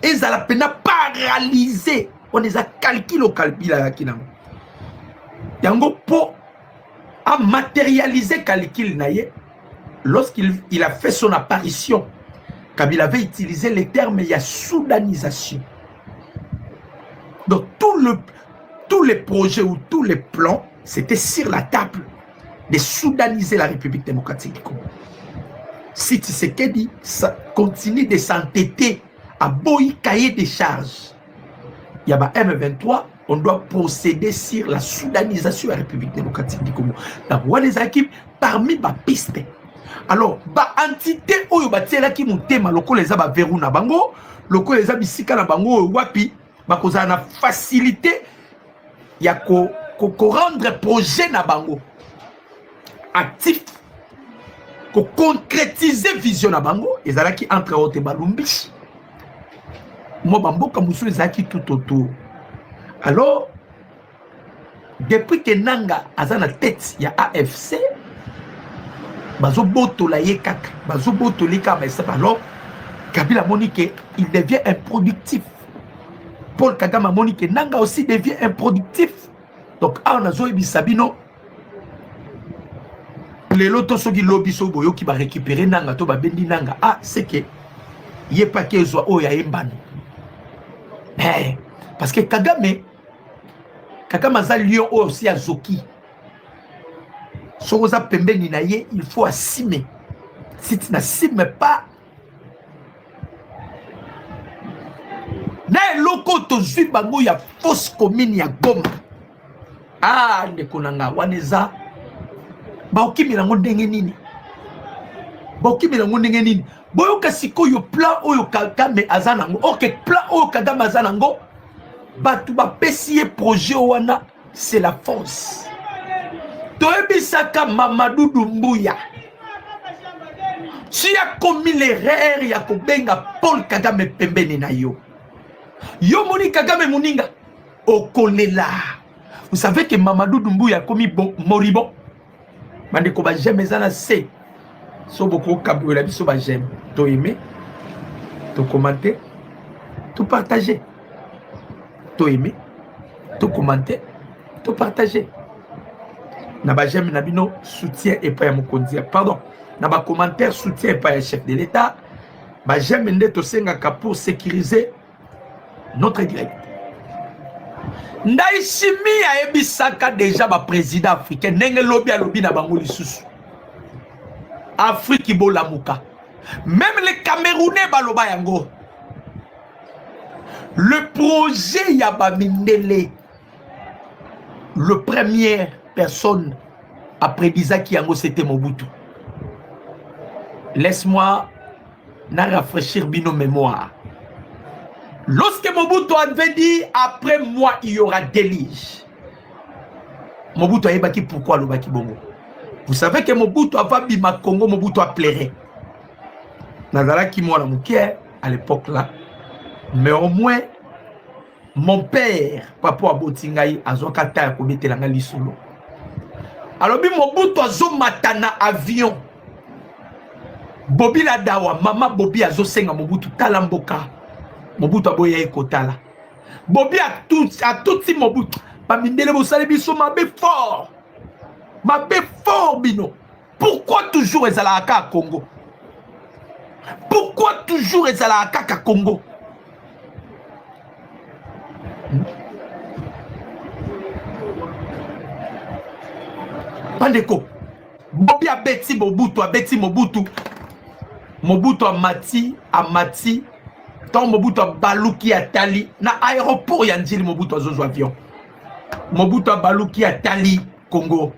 Et ça l'a pena paralysé. On les a calculé au Kabila ya kinango. Yango po a matérialisé calcul naye lorsqu'il a fait son apparition. Kabila avait utilisé les termes il y a soudanisation. Donc tous les projets ou tous les plans, c'était sur la table de soudaniser la République démocratique du Congo. Si Tshisekedi continue de s'entêter à boy cahier des charges, il y a M23, on doit procéder sur la soudanisation de la République démocratique du Congo. Donc, on les équipes parmi les pistes. Alors, ba entité oyo batiela ki mutema loko les aba verou na bango, loko les abisika na bango wapi, ba koza na facilité ya ko rendre projet na bango actif, ko concrétiser vision na bango, ezala ki entre autres balumbishi. Mo bamboka musu ezaki tout autour. Alors, depuis que Nanga azana tête ya AFC, bazo boto la ye kaka, bazo boto li ka alors Kabila Monique il devient improductif. Paul Kagame Monique Nanga aussi devient improductif. Donc on a zoé bisabino les lotos soki lobby so boyo qui va récupérer Nanga to ba bendi Nanga c'est que yé pas que zo o ya embano. Parce que Kagame aza lion aussi à Zoki. Soza pembeni na ye, il faut assumer. Si tu n'assumes pas, na loko to zui bango ya fausse commune ya Goma. Ndeko nanga waneza ba okimira ngo ndenge nini? Ba okimira ngo ndenge nini? Boyo kasiko yo plan oyo Kagame azanango. OK, plan oyo Kagame azanango. Batu ba pesiye projet wana, c'est la force. Toebisaka Mamadou Doumbouya. Tu as commis l'erreur ya kobenga Paul Kagame pembeni na yo. Yo moni Kagame muninga okolela. Vous savez que Mamadou Doumbouya a commis moribond. Bandeko ba j'aime ezana c'est. So beaucoup kabou la biso ba j'aime. To aimer, to commenter, to partager. To aimer, to commenter, to partager. Naba j'aime nabino soutien et pas à Mokonzi. Pardon. Naba commentaire soutien et pas à chef de l'État. Ba j'aime ndeto sengaka pour sécuriser notre direct. Ndaishimi a ebisaka déjà ba président africain. Nenge lobby a lobby na bango lisusu. Afrique bolamuka. Même les Camerounais baloba yango. Le projet Yabamindele, le première personne après Bizaki yango c'était Mobutu. Laisse-moi rafraîchir bino mémoire. Lorsque Mobutu avait dit après moi il y aura déluge. Mobutu a dit pourquoi le baki bongo. Vous savez que Mobutu avait bima Congo, Mobutu a pleuré. Nazala qui moi la mouké à l'époque là. Mais au moins mon père papa Abotingai azokata ya kobetelanga lisolo. Alors bi Mobutu azo matana avion. Bobi la dawa mama Bobi azo senga Mobutu talamboka. Mobutu aboya ekotala. Bobi a tout si Mobutu Bamindele bo sale biso mabe fort bino. Pourquoi toujours ezalaka à Congo? Pourquoi toujours ezalaka à Congo? Bandeko Bobi abeti Mobutu Mobutu amati tant Mobutu baluki atali na aéroport ya Njili Mobutu azozo avion. Mobutu baluki atali Congo.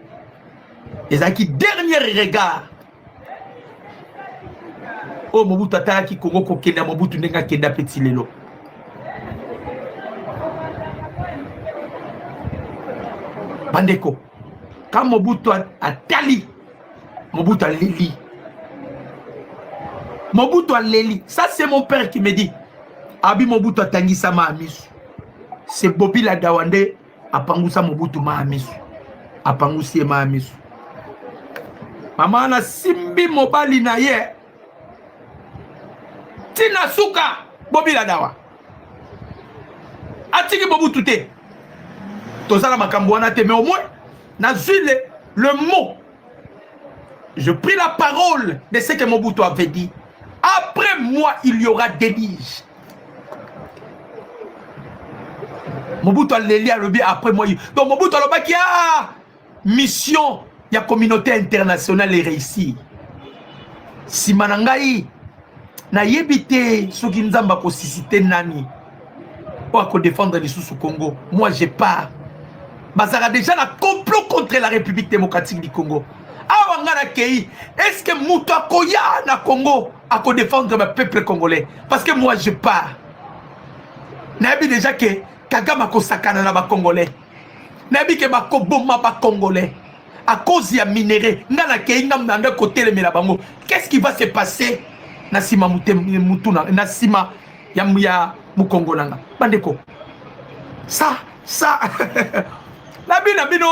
Ezaki dernier regard. Oh Mobutu atalaki Congo ko kenda Mobutu ndenga kenda petit lelo. Bandeko quand Mobutu atali Mobutu aleli. Mobutu aleli. Ça c'est mon père qui me dit. Abi Mobutu atangisa maamisu. C'est Bobi la Dawande apangusa Mobutu maamisu. Apangusi maamisu. Mama na simbi mobali na ye. Tina suka Bobi la Dawa. Atiki Mobutu te. Tozala makambo wana te, mais au moins na zule le mot. Je pris la parole de ce que Mobutu avait dit. Après moi, il y aura déluge. Mobutu a l'éli à l'objet après moi. Donc Mobutu a qui a mission, il y a communauté internationale et réussi. Si manangai na yebite soki nzamba ko sisite nani pour défendre les sous Congo. Moi j'ai pas. Bazara déjà la complot contre la République démocratique du Congo. Est-ce que Mouta Koya na Congo a ko défendre le peuple congolais? Parce que moi je pars. Nabi déjà que Kagame ko sakana na ba congolais. Nabi que ba ko bomba ba congolais. À cause ya minéré, ngana ke ngam na côté le melabango. Qu'est-ce qui va se passer na sima mutuna na sima ya mukongolanga. Bandeko. Ça Nabi nabino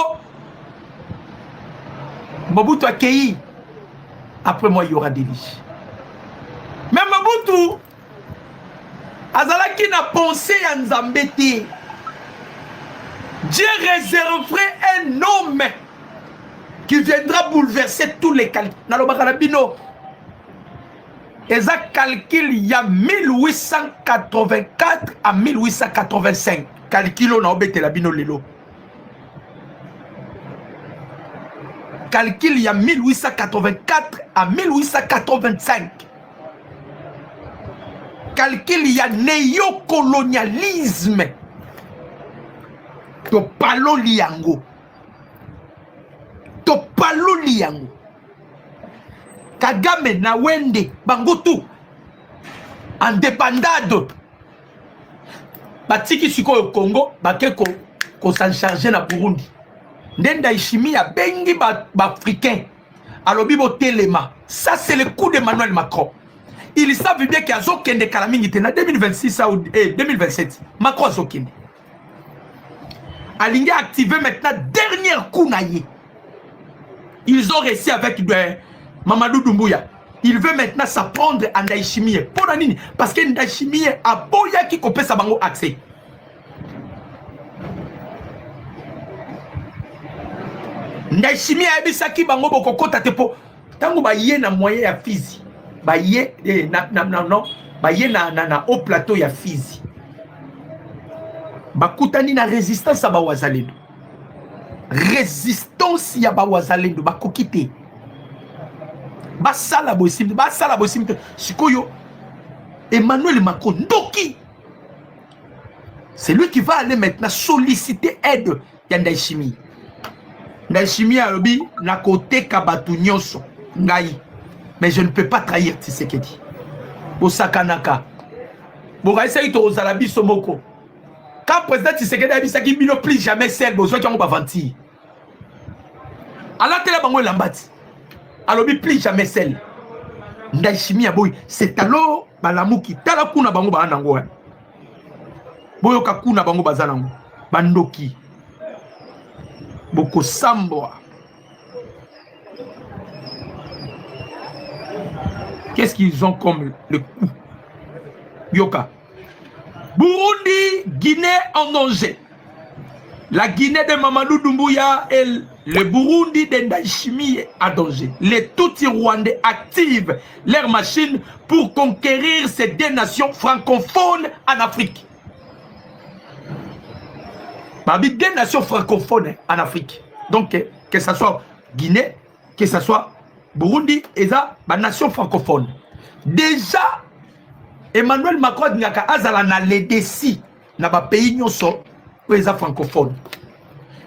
Mobutu accueilli. Après moi, il y aura des riches. Mais Mobutu, Azalaki n'a pensé à Nzambeti. Dieu réserverait un homme qui viendra bouleverser tous les calculs. Nalobakalabino. Et ça calcul il y a 1884 à 1885. Calculo na obete labino lelo. Calcul il y a 1884 à 1885. Calcul il y a néocolonialisme. Topalo liango. Kagame na wende bangotu indépendado. Batiki siko au Congo, bake ko s'en charger na Burundi. Ndenda Ishimi ya bengi ba africain. Alors bibo telema. Ça c'est le coup d'Emmanuel Macron. Ils savent bien qu'il y a Zokende Kalamini en 2026 ou 2027. Macron Zokende. Alinga activé maintenant dernier coup naïe. Ils ont réussi avec Mamadou Doumbouya. Il veut maintenant s'apprendre à Ndaïchimie. Pour nini? Parce que Ndaïchimie a boya qui copie sa bango accès. Ndaïchimie a bisaki bango bokoko tatepo. Tango ba yé na moyen ya Fizi. Ba yé ba yé na au plateau ya Fizi. Ba kutani na résistance à ba wazalendo. Résistance ya ba wazalendo ba kokite. basala bosim sikoyo Emmanuel Macron ndoki. C'est lui qui va aller maintenant solliciter aide ya Ndayishimiye. Ndayishimiye alobi na côté kabatu nyonso ngai, mais je ne peux pas trahir Tshisekedi. Osakanaka bokaisa ito ozala biso moko. Quand président Tshisekedi a dit ça, qu'il ne plus jamais seul, besoin qu'il y ait un ventir. Alors, il y a lambati. Alors, plus jamais seul. Ndayishimiye boy, c'est alors balamu qui tala kuna bango ba nango. Boyo ka kuna bango bazanango. Bandoki. Boko samboa. Qu'est-ce qu'ils ont comme le coup? Yoka. Burundi, Guinée en danger. La Guinée de Mamadou Doumbouya et le Burundi de Ndayishimiye en danger. Les Tutsis rwandais activent leurs machines pour conquérir ces deux nations francophones en Afrique. Babi, deux nations francophones en Afrique. Donc, que ce soit Guinée, que ce soit Burundi, et ça, ma nation francophone. Déjà, Emmanuel Macron a azala na ledesi na ba pays nyonso les francophones.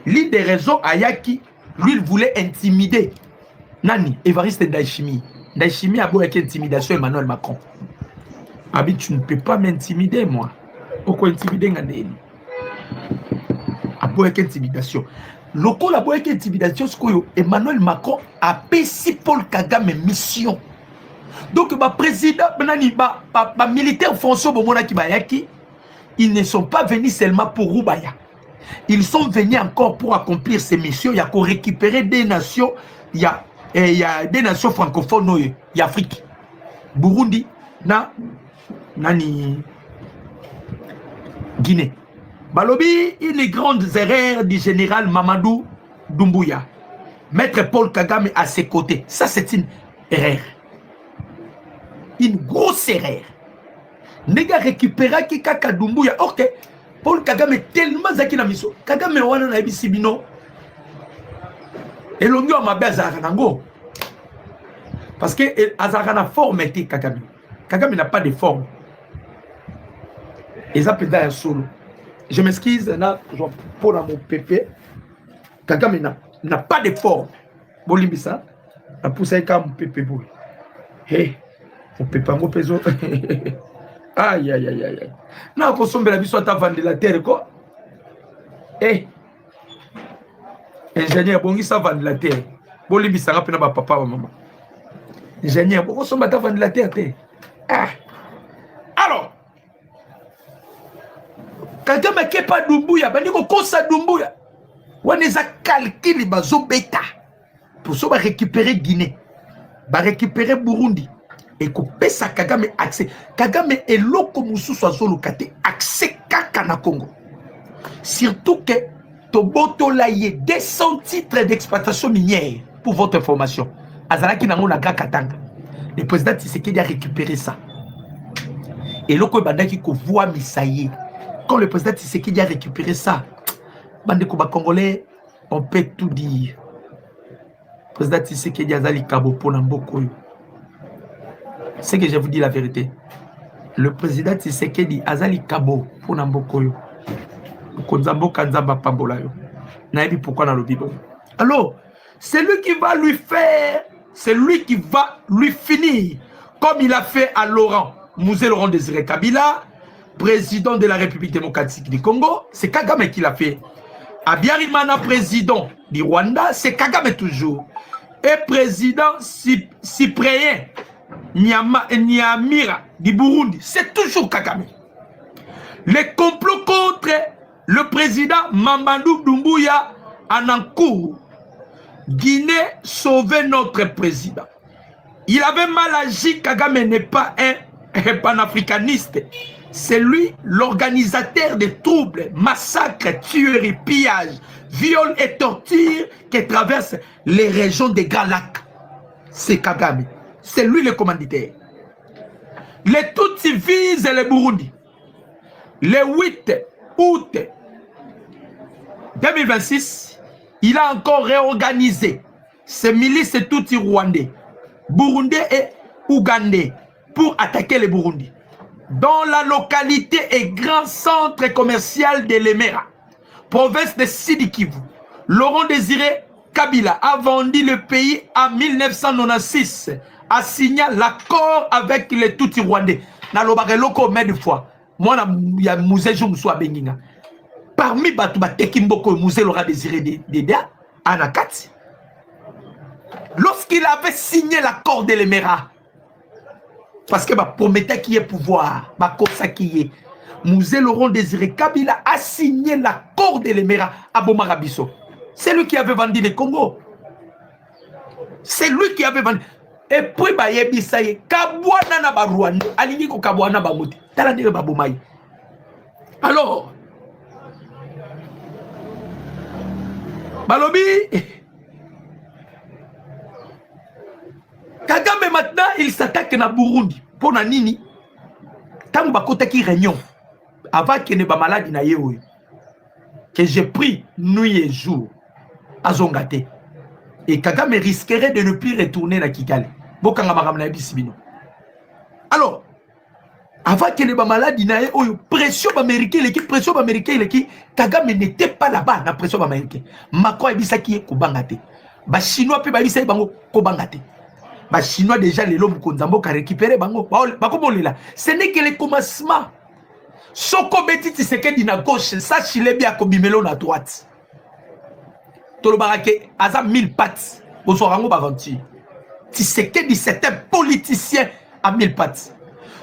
L'une des raisons ayaki, lui il voulait intimider Nani Évariste Ndayishimiye. Ndayishimiye a beau avec intimidation Emmanuel Macron. Abi, tu ne peux pas m'intimider moi. Pourquoi intimider ngandeni? A beau avec intimidation. Loko la beau avec intimidation ce que Emmanuel Macron a payé Paul Kagame mission. Donc, le président, les militaires français, ils ne sont pas venus seulement pour Roubaya. Ils sont venus encore pour accomplir ces missions. Il y a qu'on récupérer des nations. Il y a des nations francophones en Afrique. Burundi, Nani, Guinée. Balobi, une grande erreur du général Mamadou Doumbouya. Maître Paul Kagame à ses côtés. Ça, c'est une erreur. Une grosse erreur. Nega récupéra qui kaka Doumbouya. Ok, Paul Kagame tellement zaki na miso. Kagame wana na ebisi bino. Et l'on a ma belle Zaranango. Parce que Azarana forme était Kagame. Kagame n'a pas de forme. Et ça peut être un solo. Je m'excuse, pour mon pépé. Kagame n'a pas de forme. Bolimbisa. La pousse comme pépé boy. Hey. On peut pas m'opérer. Aïe, aïe, aïe, aïe. Non, on consomme la vie soit à vendre la terre, quoi. Eh. Ingénieur, bon, il s'en vend la terre. Bon, il s'en rappelle à papa ou maman. Ingénieur, bon, on consomme à vendre la terre. Ah. Alors, quand on ne pas Doumbouya, on dit qu'on s'est Doumbouya. On a calculé, on a bêta. Pour ça, on va récupérer Guinée. On va récupérer Burundi. Et qu'on pèse Kagame accès. Kagame est l'oko moussou soit solo kate accès kaka na Congo. Surtout que Toboto laye 200 titres d'exploitation minière pour votre information. Azalaki nango na Katanga. Le président Tshisekedi a récupéré ça. Et l'oko bandaki ko voit misaye. Quand le président Tshisekedi a récupéré ça, bande ko ba congolais, on peut tout dire. Le président Tshisekedi azali kabo pona mboko yo. C'est que je vous dis la vérité. Le président Tshisekedi azali kabo pour Nambokoyo. Konzambo kanzamba pambola yo. Naebi pourquoi dans le Bible. Alors, c'est lui qui va lui faire, c'est lui qui va lui finir comme il a fait à Laurent Désiré Kabila, président de la République démocratique du Congo. C'est Kagame qui l'a fait. Abiyarimana, président du Rwanda, c'est Kagame toujours. Et président Cyprien Nyamira du Burundi, c'est toujours Kagame. Les complots contre le président Mamadou Doumbouya en cours. Guinée sauver notre président. Il avait mal agi. Kagame n'est pas un panafricaniste. C'est lui l'organisateur des troubles, massacres, tueries, pillages, viols et tortures qui traversent les régions des Grands Lacs. C'est Kagame. C'est lui le commanditaire. Les Tutsis visent le Burundi. Le 8 août 2026, il a encore réorganisé ces milices Tutsis rwandais Burundais et Ougandais pour attaquer les Burundis. Dans la localité et grand centre commercial de Lemera, province de Sidi Kivu, Laurent Désiré Kabila a vendu le pays en 1996, a signé l'accord avec les Tutsi rwandais. Dans le loko mais de fois, moi il y a musée Jumswa Benginga. Parmi Batouba Tekimboko, musée Laurent Désiré Dédéa, Anakati, lorsqu'il avait signé l'accord de Lemera, parce que promettait qu'il y ait pouvoir, qui est. Musée Laurent Désiré Kabila a signé l'accord de Lemera à Bomarabiso. C'est lui qui avait vendu le Congo. C'est lui qui avait vendu. Et puis, il y a Kabouana na Barouane, Alingi ko Kabouana Bamoudi, Talandire Baboumaï. Alors, Balobi, Kagame maintenant, il s'attaque na Burundi. Pour Nini, tant que qui réunion, avant qu'il ne soit malade, que j'ai pris nuit et jour à Zongate. Et Kagame risquerait de ne plus retourner à Kigali. Alors, avant qu'il ne soit malade, pression américaine, pression américaine, Kagame n'était pas là-bas, la pression américaine. Macron a dit ça qui est Kobangate. Les Chinois peuvent dire ça qui est Kobangate. Les Chinois déjà les lobes Konzambo qui récupéré bango. Ce n'est que le commencement. Soko Betiti c'est que dina gauche, ça chile bien comme bimelo à droite. Tolo barake aza 1000 pattes. Bosorango bavanti. Tu sais que c'est un politicien à 1000 pattes.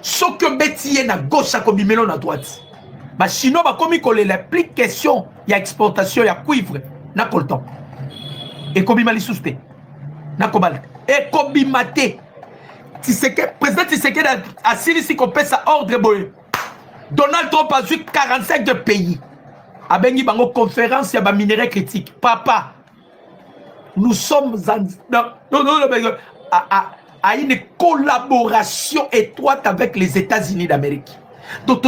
Soko Betiti na gauche comme bimelo à droite. Les Chinois ba komi kolé la plus question, il y a exportation, il y a cuivre, na colton. Et comme bimali souste. Na kobal. Et Kobimate, président Tshisekedi a signé si qu'on paie sa ordre boy. Donald Trump a vu 45 de pays. A bengi bango conférence ya ba minerai critique. Papa, nous sommes à une collaboration étroite avec les États-Unis d'Amérique. Donc